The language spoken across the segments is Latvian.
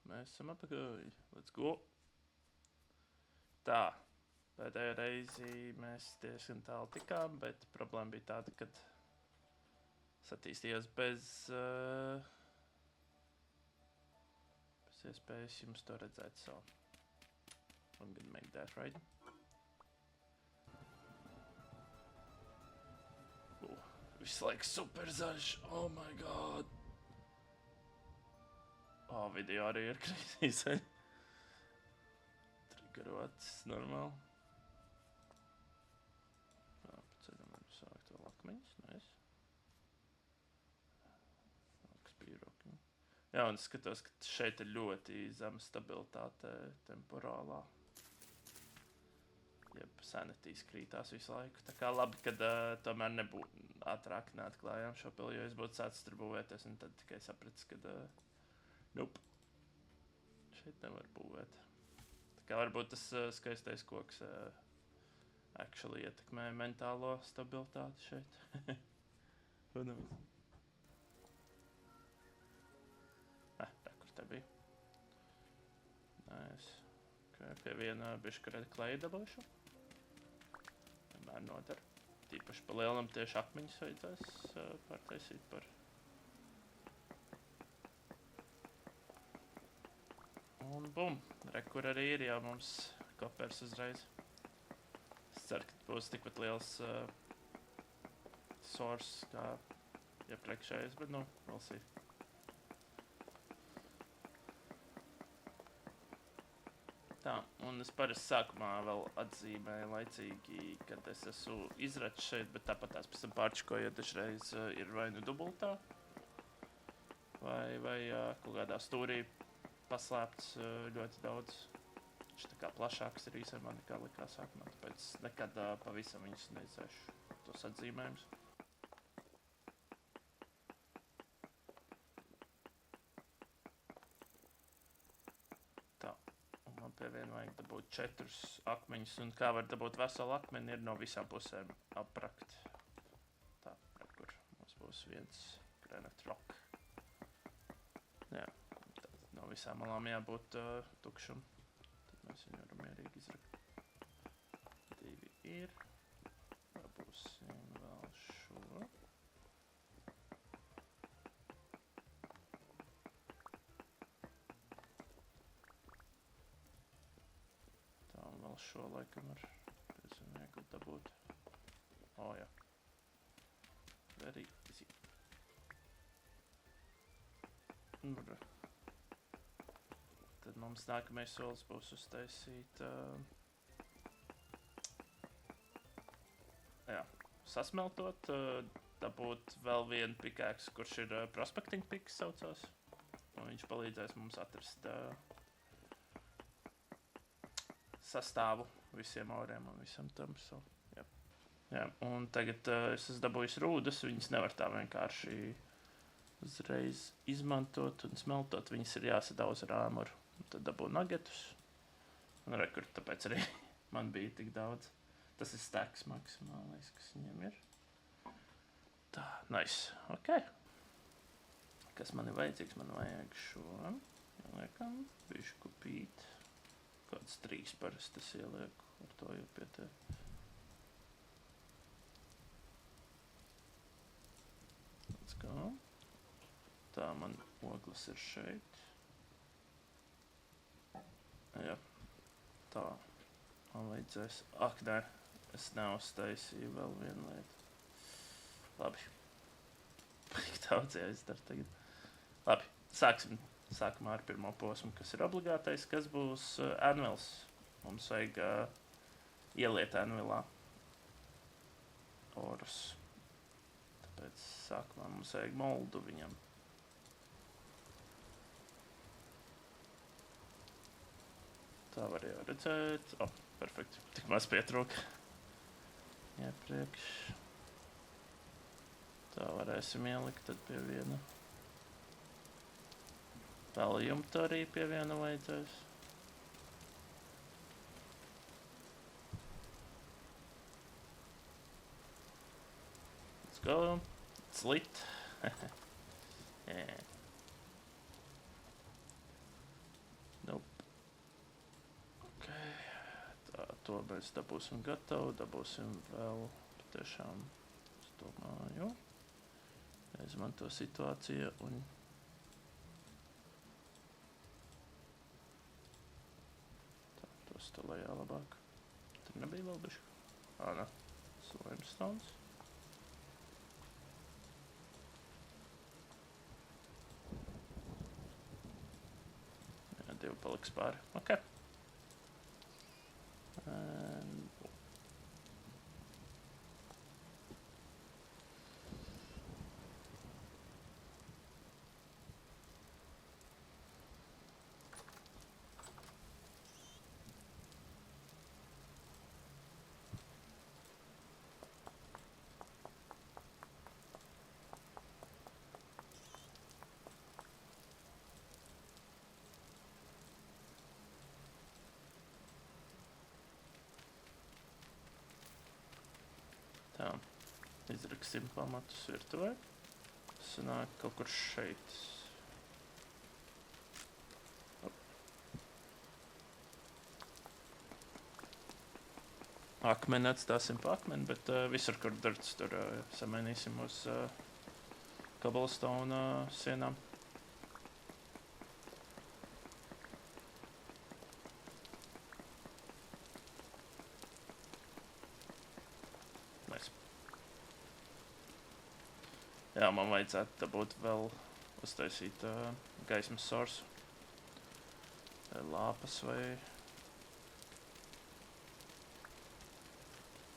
Mēs esam apakaļ. Let's go. Tā. Pēdējā reizi mēs diezgan tālu tikām, bet problēma bija tāda, kad es attīstījos bez iespējas jums to redzēt. So, I'm gonna make that right. Visu laiku super zaļš. Oh my god. Video arī ir krīzī zaļ. Triggerots, normāli. Paceļam varu sākt vēl akmeņus, nice. Spīrokiņi. Jā, un skatos, ka šeit ir ļoti zema stabilitāte temporālā. Jeb sanitīs krītās visu laiku. Tā kā labi, kad tomēr nebūtu ātrāk neatklājām šo pili, jo es būtu sācis tur būvēties, un tad tikai sapratis, kad nope. Šeit nevar būvēt. Tā kā varbūt tas skaistais koks actually ietekmē mentālo stabilitāti šeit. Who knows? Tā kur te bija. Nice. Okay, pie viena bišķi kleja dabūšu. Vienmēr nodara. Tīpaši pa lielam tieši akmeņus vajadzēs pārtaisīt par. Un bum, kur arī ir jau mums kopers uzreiz. Es ceru, ka būs tikpat liels source kā iepriekšējais, bet nu, we'll see. Tā, un es parasti sākumā vēl atzīmēju laicīgi, kad es esmu izračs šeit, bet tāpat tās pēc tam pārčikoju, dažreiz ir vai nu dubultā, vai kaut kādā stūrī paslēpts ļoti daudz. Viņš tā kā plašāks ir īstenībā nekā likās sākumā, tāpēc nekad pavisam viņus neizēšu tos atzīmējumus. Tā, un man pie viena vajag dabūt 4 akmeņus, un kā var dabūt veselu akmeni, ir no visām pusēm aprakt. Tā, kur mums būs viens granite rock. Jā. No visām malām jābūt tukšam. Tad mēs viņu varam mierīgi izrakt. 2 ir. Dabūsim vēl šo. Tā, un vēl šo laikam var diezgan viegli dabūt. Jā. Very easy. Tad mums nākamais solis būs uztaisīt sasmeltot, dabūt vēl vienu pikēks, kurš ir prospecting piks saucās. Un viņš palīdzēs mums atrast sastāvu visiem auriem un visam tam. So, jā, un tagad es esmu dabūjis rūdas, viņas nevar tā vienkārši uzreiz izmantot un smeltot. Viņas ir jāsadauz ar āmuru. Un tad dabū nuggetus. Un rekur, tāpēc arī man bija tik daudz. Tas ir stacks maksimālais, kas viņam ir. Tā, nice. Ok. Kas man ir vajadzīgs? Man vajag šo. Ieliekam, bišķi kupīt. Kāds 3 parasti es ielieku. Ar to jau pietiek. Let's go. Tā, man ogles ir šeit. Jā, tā, man vajadzēs, nē, es neuztaisīju vēl vienu lietu. Labi, baigi daudz jāizdara tagad. Labi, sākumā ar pirmo posmu, kas ir obligātais, kas būs anvils. Mums vajag ieliet anvilā orus. Tāpēc sākumā mums vajag moldu viņam. Tā var jau redzēt. Perfekti. Tik maz pietrūka. Iepriekš. Tā varēsim ielikt tad pie viena. Vēl jumta arī pie viena vajadzēs. Let's go. It's lit. Yeah. to mēs dabūsim gatavu, dabūsim vēl patiešām, es domāju, izmanto situāciju un tā, tos tā lejā labāk. Tur nebija vēl bišķi. Ne. Limestones. Jā, 2 paliks pāri. Ok. Tā, izraksim pamatus virtuvē. Sanāk kaut kur šeit. Akmeni atstāsim pa akmeni, bet visur, kur dirts, tur samainīsim uz cobblestone sienām. Jā, man vajadzētu dabūt vēl uztaisīt gaismas sorsu. Lāpas vai...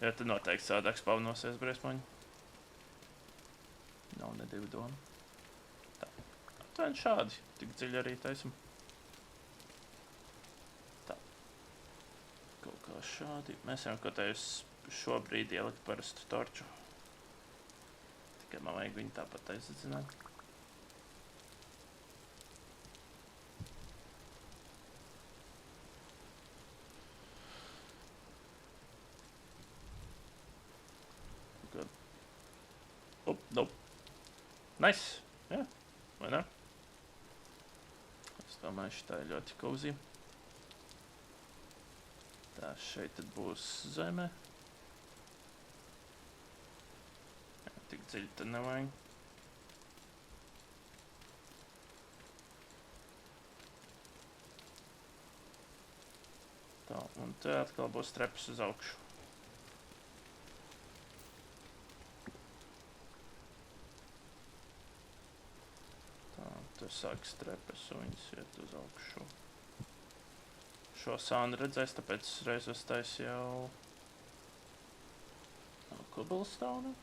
Jā, tad noteikti sādāk spaunosies briesmoņi. Nav ne 2 doma. Tā, aptuveni šādi. Tik dziļi arī taisam. Tā. Kaut kā šādi. Mēs jau kaut tādus šobrīd ielikt parastu torču. Tikai man vajag viņu tāpat aizadzināt. Good. Nope. Nice. Jā, vai ne? Es domāju, šitā ir ļoti cozy. Tā, šeit tad būs zeme. Tik dziļi tad nevajag. Tā, un te atkal būs trepas uz augšu. Tā, tur sāks trepas un viņas iet uz augšu. Šo sānu redzēs, tāpēc reiz uztais jau cobblestone.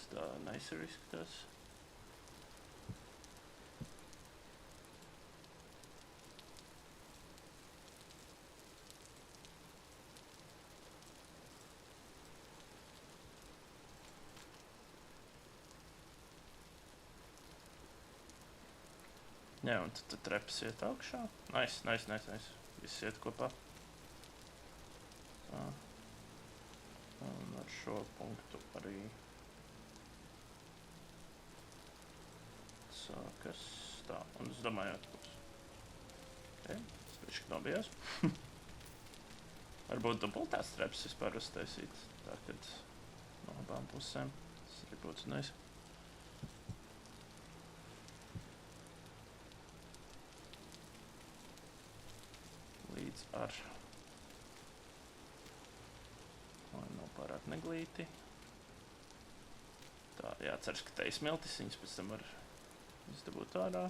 Tā nicer izskatās. Jā, un tad trepas iet augšā. Nice. Viss iet kopā. Tā. Un ar šo punktu arī sākas tā, un es domāju, atpūs. Ok, es bišķi nobijās. Varbūt dubultās trepas vispār uztaisīt, tā kad no abām pusēm. Tas arī būtu nice. Līdz ar... Lai nav pārāk neglīti. Tā, jāceras, ka te izsmiltis, viņas pēc tam var izdabūt ārā.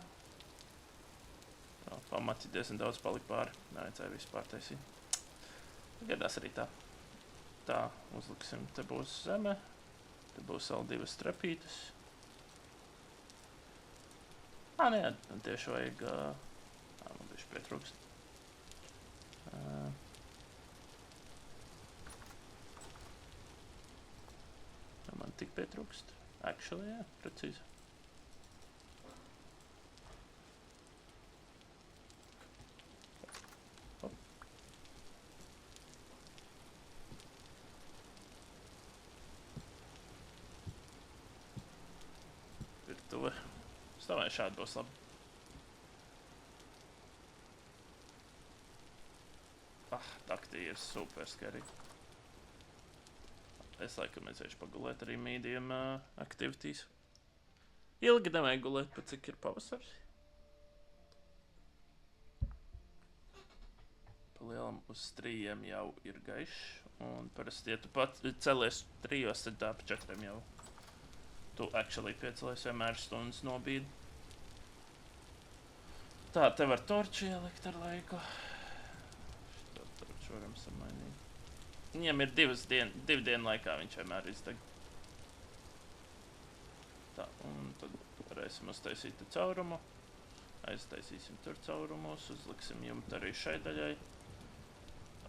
Tā, pamati diezgan daudz palika pāri. Nevajadzēja visu pārtaisīt. Gadās arī tā. Tā, uzliksim, te būs zeme. Te būs vēl 2 trepītes. Nē, tieši vajag... man bišķi pietrūkst. Man tik pietrūkst. Actually, jā, precīzi. Virtuve. Es domāju, šādi būs labi. naktī ir super skari. Es laikam aiziešu pagulēt arī medium activities. Ilgi nevajag gulēt, pat cik ir pavasars. Palielam uz 3 jau ir gaišs. Un parasti, ja tu pat celies 3, tad tā pa 4 jau. Tu actually piecelies vienmēr stundas nobīdi. Tā, te var torču ielikt ar laiku. Šo torču varam samainīt. Viņam ir 2 dienu laikā viņš vienmēr izdeg. Tā, un tad varēsim uztaisīt te caurumu. Aiztaisīsim tur caurumus, uzliksim jumtu arī šai daļai.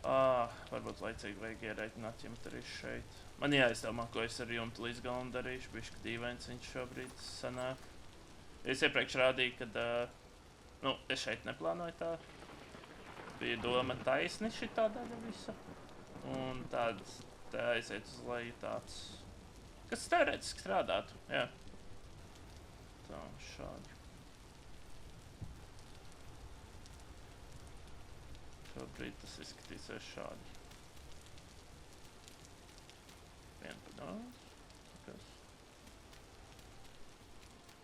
Varbūt laicīgi vajag ierēķināt jumtu arī šeit. Man jāizdomā, ko es ar jumtu līdz galam darīšu, bišķi dīvains viņš šobrīd sanāk. Es iepriekš rādīju, kad, es šeit neplānoju tā. Bija doma taisni šitā daļa visa. Un tāds te aiziet uz leju tāds, kas teorētiski strādātu, jā. Tā, šādi. Šobrīd tas izskatīsies šādi. Vien pa daudz. Kas?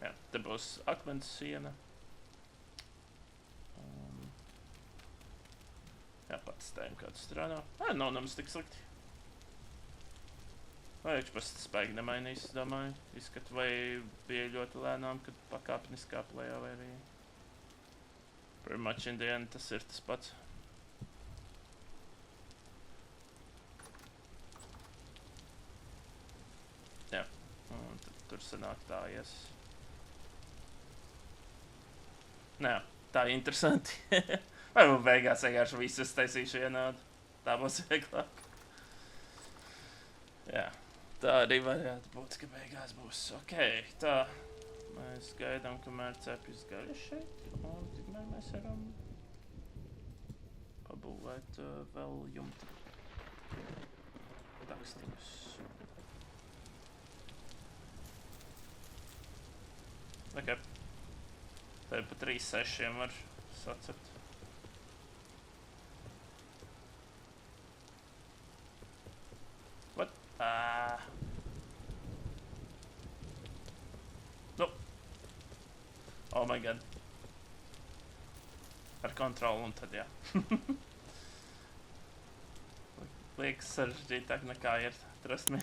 Jā, te būs akmens siena. Jā, pats tējam, kā tas strādā. Nav nemaz tik slikti. Vai viņš pats spēki nemainīs, es domāju. Izskatu, vai bija ļoti lēnām, kad pakāpeniskā plējā vai arī. Pretty much in the end tas ir tas pats. Jā, un tad tur sanāk tā ies. Nē, tā interesanti. Varbūt beigās vienkārši visus taisīšu vienādu. Tā būs vieglāk. Jā, tā arī varētu būt, ka beigās būs. Ok, tā. Mēs gaidām, kamēr cepjas gaļa šeit. Un tikmēr mēs varam pabūvēt vēl jumta takstiņus. Ok. Tā ir pa 3-6 var sacept. Oh my god. Ar kontroli un tad jā. Liekas sarežģītāk nekā ir, trust me.